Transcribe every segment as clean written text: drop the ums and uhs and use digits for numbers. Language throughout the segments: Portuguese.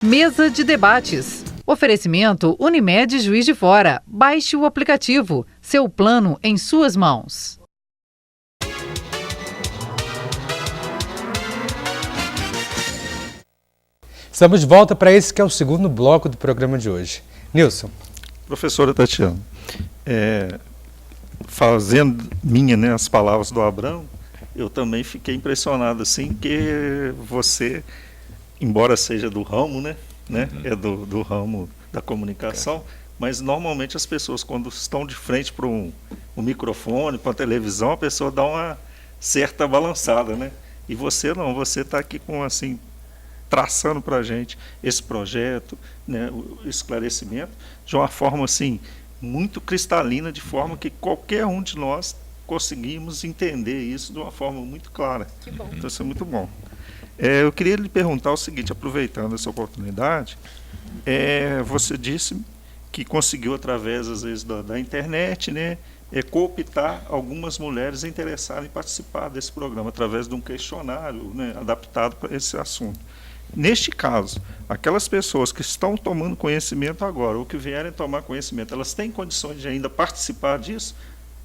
Mesa de debates. Oferecimento Unimed Juiz de Fora. Baixe o aplicativo. Seu plano em suas mãos. Estamos de volta para esse que é o segundo bloco do programa de hoje. Nilson. Professora Tatiana, fazendo as palavras do Abrão, eu também fiquei impressionado assim, que você, embora seja do ramo, é do ramo da comunicação, mas normalmente as pessoas, quando estão de frente para um microfone, para a televisão, a pessoa dá uma certa balançada, né? E você não, você está aqui com assim, traçando para a gente esse projeto, o esclarecimento, de uma forma assim, muito cristalina, de forma que qualquer um de nós conseguimos entender isso de uma forma muito clara. Que bom. Então isso é muito bom. Eu queria lhe perguntar o seguinte, aproveitando essa oportunidade, você disse que conseguiu, através, às vezes, da internet, cooptar algumas mulheres interessadas em participar desse programa, através de um questionário adaptado para esse assunto. Neste caso, aquelas pessoas que estão tomando conhecimento agora, ou que vierem tomar conhecimento, elas têm condições de ainda participar disso?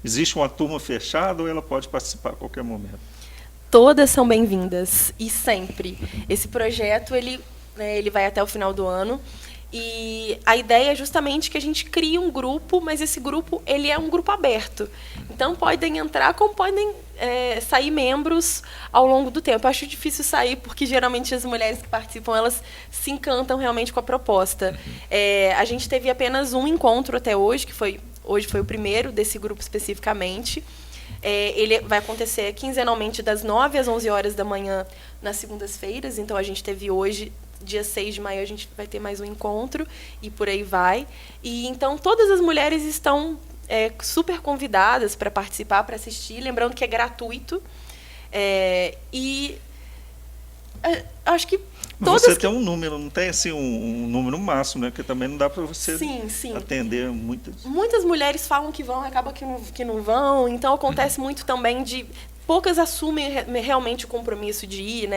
Existe uma turma fechada ou ela pode participar a qualquer momento? Todas são bem-vindas, e sempre. Esse projeto ele vai até o final do ano, e a ideia é justamente que a gente crie um grupo, mas esse grupo ele é um grupo aberto. Então podem entrar como podem sair membros ao longo do tempo. Eu acho difícil sair, porque geralmente as mulheres que participam, elas se encantam realmente com a proposta. A gente teve apenas um encontro até hoje, que hoje foi o primeiro desse grupo especificamente. Ele vai acontecer quinzenalmente das 9 às 11 horas da manhã nas segundas-feiras. Então a gente teve hoje, dia 6 de maio, a gente vai ter mais um encontro e por aí vai. E então todas as mulheres estão super convidadas para participar, para assistir, lembrando que é gratuito. Acho que todas... Você tem um número, não tem assim um número máximo, porque também não dá para você sim. atender muitas. Muitas mulheres falam que vão, acaba que não vão, então acontece muito também de poucas assumem realmente o compromisso de ir,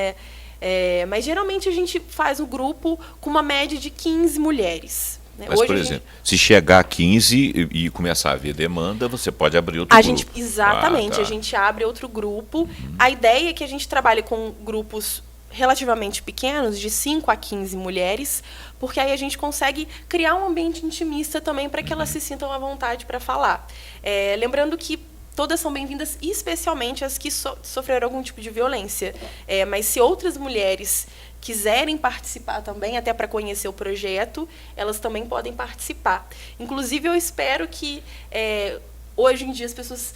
mas geralmente a gente faz um grupo com uma média de 15 mulheres. Mas, hoje, por exemplo, se chegar a 15 e começar a haver demanda, você pode abrir outro grupo. Exatamente, a gente abre outro grupo. A ideia é que a gente trabalhe com grupos relativamente pequenos, de 5 a 15 mulheres, porque aí a gente consegue criar um ambiente intimista também para que elas se sintam à vontade para falar. Lembrando que todas são bem-vindas, especialmente as que sofreram algum tipo de violência. Mas se outras mulheres quiserem participar também, até para conhecer o projeto, elas também podem participar. Inclusive, eu espero que, hoje em dia, as pessoas...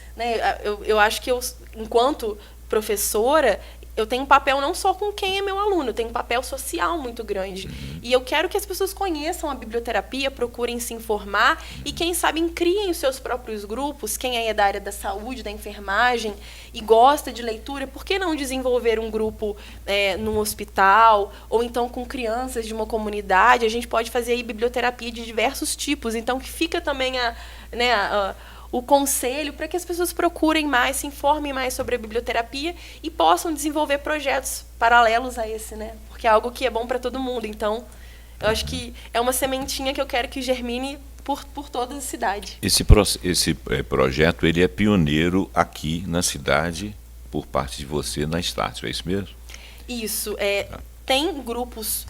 eu acho que eu, enquanto professora, eu tenho um papel não só com quem é meu aluno, eu tenho um papel social muito grande. E eu quero que as pessoas conheçam a biblioterapia, procurem se informar e, quem sabe, criem os seus próprios grupos. Quem é da área da saúde, da enfermagem e gosta de leitura, por que não desenvolver um grupo num hospital ou então com crianças de uma comunidade? A gente pode fazer aí biblioterapia de diversos tipos, então que fica também o conselho para que as pessoas procurem mais, se informem mais sobre a biblioterapia e possam desenvolver projetos paralelos a esse, porque é algo que é bom para todo mundo. Então, eu acho que é uma sementinha que eu quero que germine por toda a cidade. Esse projeto ele é pioneiro aqui na cidade, por parte de você, na Estácio, é isso mesmo? Isso. Tem grupos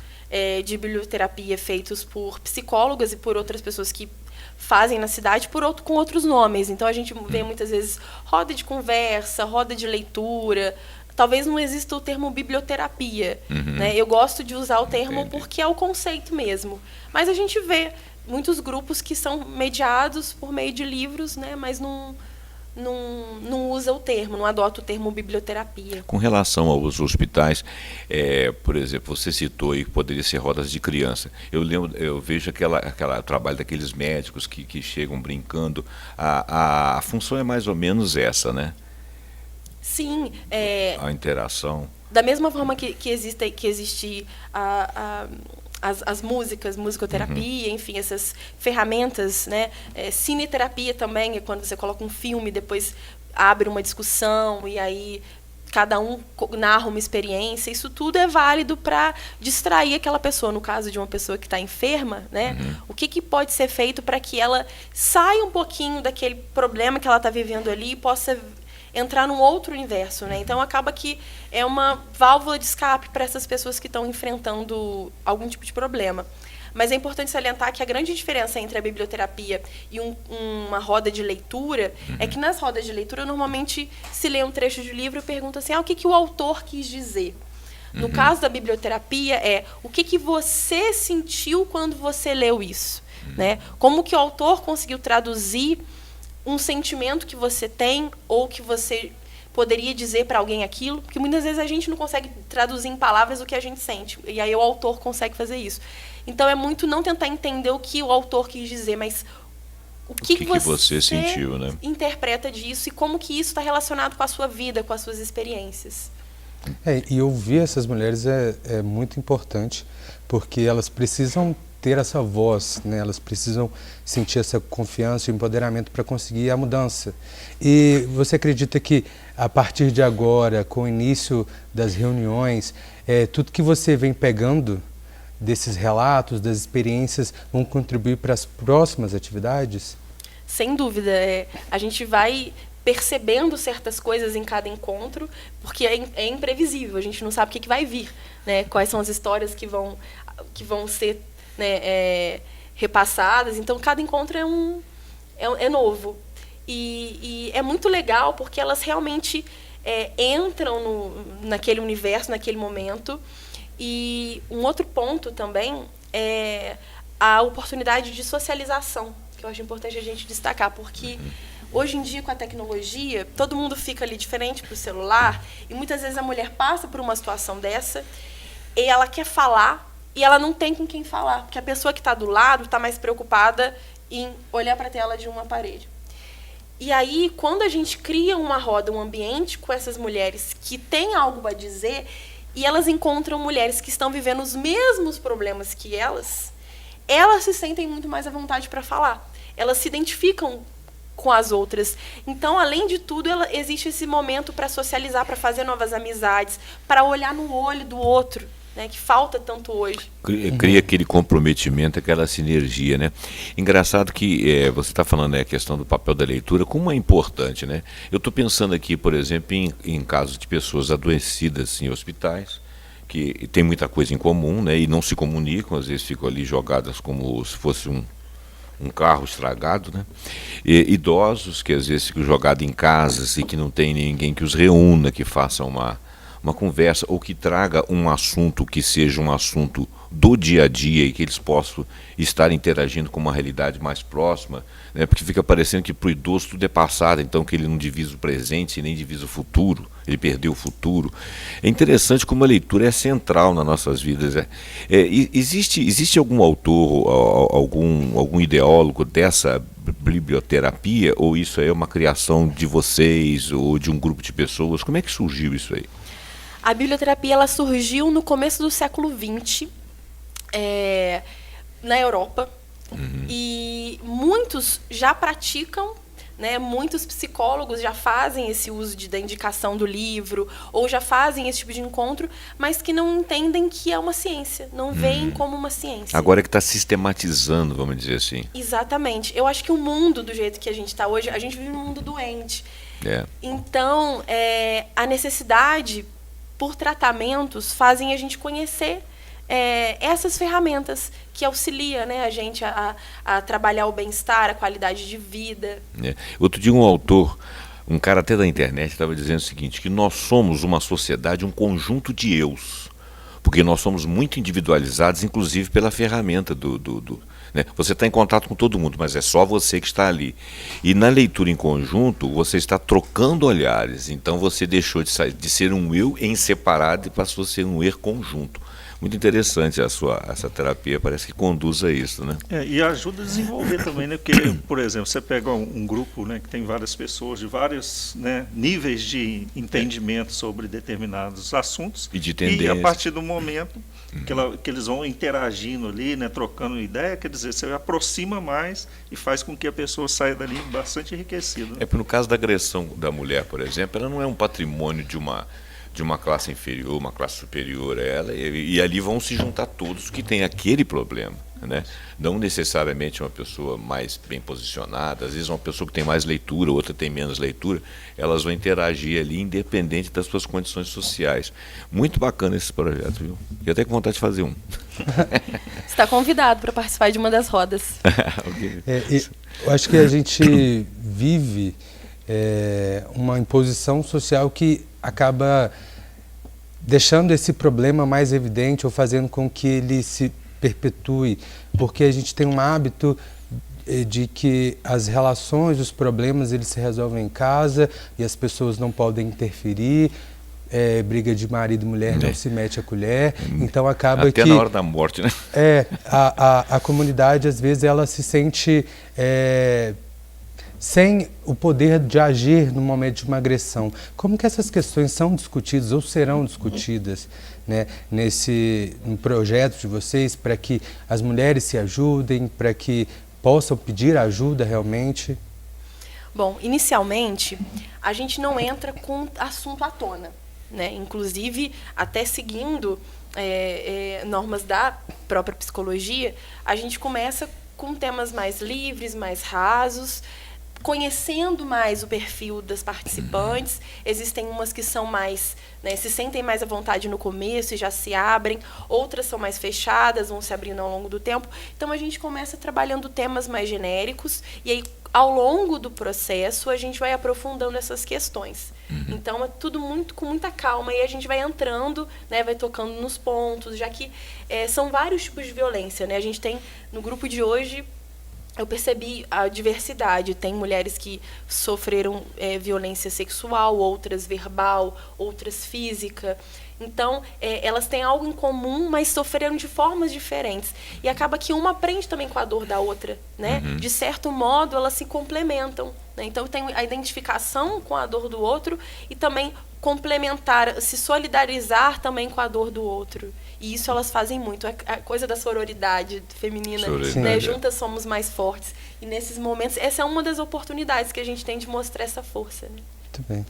de biblioterapia feitos por psicólogas e por outras pessoas que fazem na cidade com outros nomes. Então a gente vê muitas vezes roda de conversa, roda de leitura. Talvez não exista o termo biblioterapia. Eu gosto de usar o termo porque é o conceito mesmo. Mas a gente vê muitos grupos que são mediados por meio de livros, mas não usa o termo, não adota o termo biblioterapia. Com relação aos hospitais, por exemplo, você citou aí que poderia ser rodas de criança. Eu vejo aquela trabalho daqueles médicos que chegam brincando. A função é mais ou menos essa, né? Sim. A interação. Da mesma forma que existe as músicas, musicoterapia, enfim, essas ferramentas, cineterapia também, é quando você coloca um filme, depois abre uma discussão e aí cada um narra uma experiência, isso tudo é válido para distrair aquela pessoa. No caso de uma pessoa que está enferma, né? O que pode ser feito para que ela saia um pouquinho daquele problema que ela está vivendo ali e possa entrar num outro universo, né? Então acaba que é uma válvula de escape para essas pessoas que estão enfrentando algum tipo de problema. Mas é importante salientar que a grande diferença entre a biblioterapia e uma roda de leitura é que nas rodas de leitura normalmente se lê um trecho de livro e pergunta assim, o que o autor quis dizer. No caso da biblioterapia o que você sentiu quando você leu isso, né? Como que o autor conseguiu traduzir um sentimento que você tem ou que você poderia dizer para alguém aquilo, porque muitas vezes a gente não consegue traduzir em palavras o que a gente sente, e aí o autor consegue fazer isso. Então é muito não tentar entender o que o autor quis dizer, mas o que você sentiu, né? Interpreta disso e como que isso está relacionado com a sua vida, com as suas experiências. E ouvir essas mulheres é muito importante, porque elas precisam ter essa voz, né? Elas precisam sentir essa confiança e empoderamento para conseguir a mudança. E você acredita que a partir de agora, com o início das reuniões, tudo que você vem pegando desses relatos, das experiências, vão contribuir para as próximas atividades? Sem dúvida. A gente vai percebendo certas coisas em cada encontro, porque é imprevisível, a gente não sabe o que vai vir, né? Quais são as histórias que vão ser, né, repassadas. Então, cada encontro é novo. E é muito legal, porque elas realmente entram naquele universo, naquele momento. E um outro ponto também é a oportunidade de socialização, que eu acho importante a gente destacar, porque hoje em dia, com a tecnologia, todo mundo fica ali diferente para o celular, e muitas vezes a mulher passa por uma situação dessa, e ela quer falar, e ela não tem com quem falar, porque a pessoa que está do lado está mais preocupada em olhar para a tela de um aparelho. E aí, quando a gente cria uma roda, um ambiente com essas mulheres que têm algo a dizer, e elas encontram mulheres que estão vivendo os mesmos problemas que elas se sentem muito mais à vontade para falar. Elas se identificam com as outras. Então, além de tudo, existe esse momento para socializar, para fazer novas amizades, para olhar no olho do outro, né, que falta tanto hoje. Cria aquele comprometimento, aquela sinergia, né? Engraçado que você está falando a questão do papel da leitura, como é importante, né? Eu estou pensando aqui, por exemplo, em casos de pessoas adoecidas em hospitais, que tem muita coisa em comum, né? E não se comunicam, às vezes ficam ali jogadas como se fosse um carro estragado, né? Idosos que às vezes ficam jogados em casas e que não tem ninguém que os reúna, que faça uma conversa, ou que traga um assunto que seja um assunto do dia a dia e que eles possam estar interagindo com uma realidade mais próxima, né? Porque fica parecendo que para o idoso tudo é passado, então que ele não divisa o presente e nem divisa o futuro, ele perdeu o futuro. É interessante como a leitura é central nas nossas vidas. Existe algum autor, algum ideólogo dessa biblioterapia, ou isso é uma criação de vocês ou de um grupo de pessoas? Como é que surgiu isso aí? A biblioterapia ela surgiu no começo do século XX, na Europa, e muitos já praticam, né, muitos psicólogos já fazem esse uso da indicação do livro, ou já fazem esse tipo de encontro, mas que não entendem que é uma ciência, não veem como uma ciência. Agora que está sistematizando, vamos dizer assim. Exatamente. Eu acho que o mundo, do jeito que a gente está hoje, a gente vive num mundo doente. Então, a necessidade por tratamentos fazem a gente conhecer essas ferramentas que auxiliam, né, a gente a trabalhar o bem-estar, a qualidade de vida. Outro dia um autor, um cara até da internet, estava dizendo o seguinte, que nós somos uma sociedade, um conjunto de eus, porque nós somos muito individualizados, inclusive pela ferramenta né? Você está em contato com todo mundo, mas é só você que está ali. E na leitura em conjunto, você está trocando olhares. Então você deixou de ser um eu em separado e passou a ser um eu conjunto. Muito interessante essa terapia, parece que conduz a isso, né? E ajuda a desenvolver também, né? Porque, por exemplo, você pega um grupo, né, que tem várias pessoas de vários, né, níveis de entendimento sobre determinados assuntos, E de tendência. e a partir do momento que eles vão interagindo ali, né, trocando ideia, quer dizer, você aproxima mais e faz com que a pessoa saia dali bastante enriquecida. É porque no caso da agressão da mulher, por exemplo, ela não é um patrimônio de uma classe inferior, uma classe superior a ela, e ali vão se juntar todos que têm aquele problema, né? Não necessariamente uma pessoa mais bem posicionada, às vezes uma pessoa que tem mais leitura, outra tem menos leitura, elas vão interagir ali independente das suas condições sociais. Muito bacana esse projeto, viu? Eu até com vontade de fazer um. Você está convidado para participar de uma das rodas. Okay. Eu acho que a gente vive uma imposição social que acaba deixando esse problema mais evidente ou fazendo com que ele se perpetue, porque a gente tem um hábito de que as relações, os problemas, eles se resolvem em casa e as pessoas não podem interferir, briga de marido e mulher não se mete a colher, então acaba até que... na hora da morte, né? A comunidade, às vezes, ela se sente... sem o poder de agir no momento de uma agressão. Como que essas questões são discutidas ou serão discutidas, né, no projeto de vocês, para que as mulheres se ajudem, para que possam pedir ajuda realmente? Bom, inicialmente, a gente não entra com assunto à tona, né? Inclusive, até seguindo normas da própria psicologia, a gente começa com temas mais livres, mais rasos, conhecendo mais o perfil das participantes. Existem umas que são mais, né, se sentem mais à vontade no começo e já se abrem, outras são mais fechadas, vão se abrindo ao longo do tempo. Então a gente começa trabalhando temas mais genéricos e aí ao longo do processo a gente vai aprofundando essas questões. Então é tudo com muita calma e a gente vai entrando, né, vai tocando nos pontos, já que são vários tipos de violência, né? A gente tem no grupo de hoje, eu percebi a diversidade. Tem mulheres que sofreram violência sexual, outras verbal, outras física. Então, elas têm algo em comum, mas sofreram de formas diferentes. E acaba que uma aprende também com a dor da outra, né? De certo modo, elas se complementam, né? Então, tem a identificação com a dor do outro e também complementar, se solidarizar também com a dor do outro. E isso elas fazem muito, a coisa da sororidade feminina, né? Juntas somos mais fortes. E nesses momentos, essa é uma das oportunidades que a gente tem de mostrar essa força, né? Muito bem.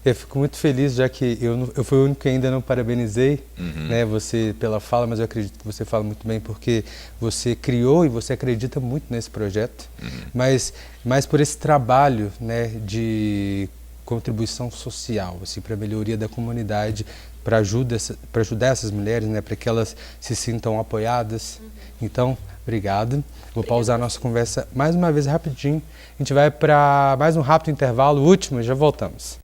Eu fico muito feliz, já que eu fui o único que ainda não parabenizei, né, você pela fala, mas eu acredito que você fala muito bem porque você criou e você acredita muito nesse projeto, mas por esse trabalho, né, de contribuição social, assim, para a melhoria da comunidade, para ajudar essas mulheres, né, para que elas se sintam apoiadas. Então, obrigado. Vou pausar a nossa conversa mais uma vez rapidinho. A gente vai para mais um rápido intervalo, último, e já voltamos.